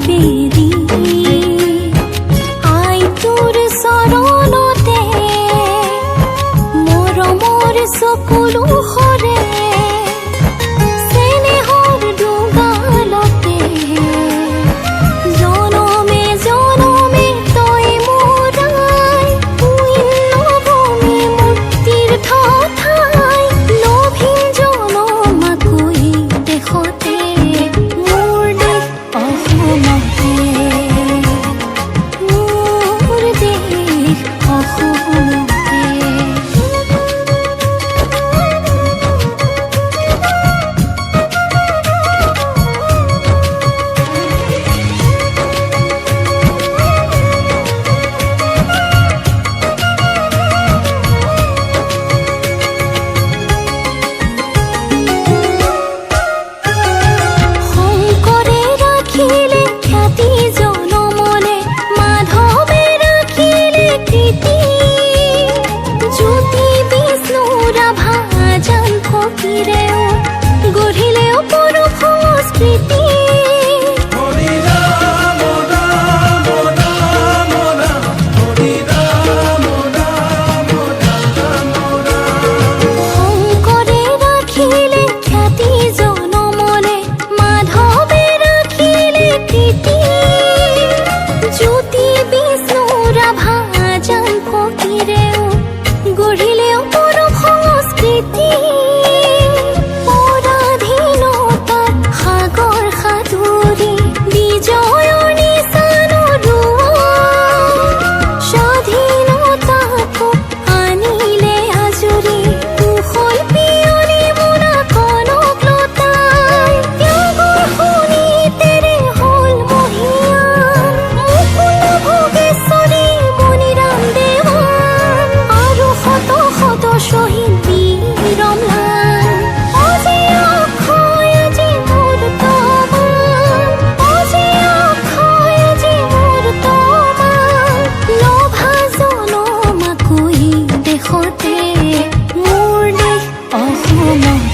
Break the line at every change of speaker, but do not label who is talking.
বেৰি আই তোৰ চৰণতে মৰমৰ চকুলো সৰে চেনেহৰ দুগালতে জনমে জনমে তই মোৰাই পুণ্যভূমি মুক্তিৰ ঠাই লভিন জনমাকৈ দেশতে মোৰ দেশ অসমতে মোৰ দেশ অসমতে শংকৰে ৰাখিলে খ্যাতি জনমনে মাধৱে ৰাখিলে কীৰ্তি জ্যোতি বিষ্ণু ৰাভা জান ফকীৰেও গঢ়িলে অপৰূপ সংস্কৃতি শংকৰে ৰাখিলে খ্যাতি জনমনে মাধৱে ৰাখিলে কীৰ্তি জ্যোতি বিষ্ণু ৰাভা জান ফকীৰেও গঢ়িলে অপৰূপ সংস্কৃতি পৰাধীনতাৰ সাগৰ সাঁতুৰি বিজয়ৰ নিচান উৰুৱা স্বাধীনতাকো আনিলে আজৰি কুশল পিয়লি মোনা কনক লতাই ত্যাগৰ শোণিতেৰে হ'ল মহীয়ান মুকুন্দ ভোগেশ্বৰী মণিৰাম দেৱান আৰু শত শত শ্বহীদ বীৰ অম্লান অজি অক্ষয় আজি মোৰ তমান অজি অক্ষয় আজি মোৰ তমান লভা জনমাকৈ দেশতে মোৰ দেশ অসমতে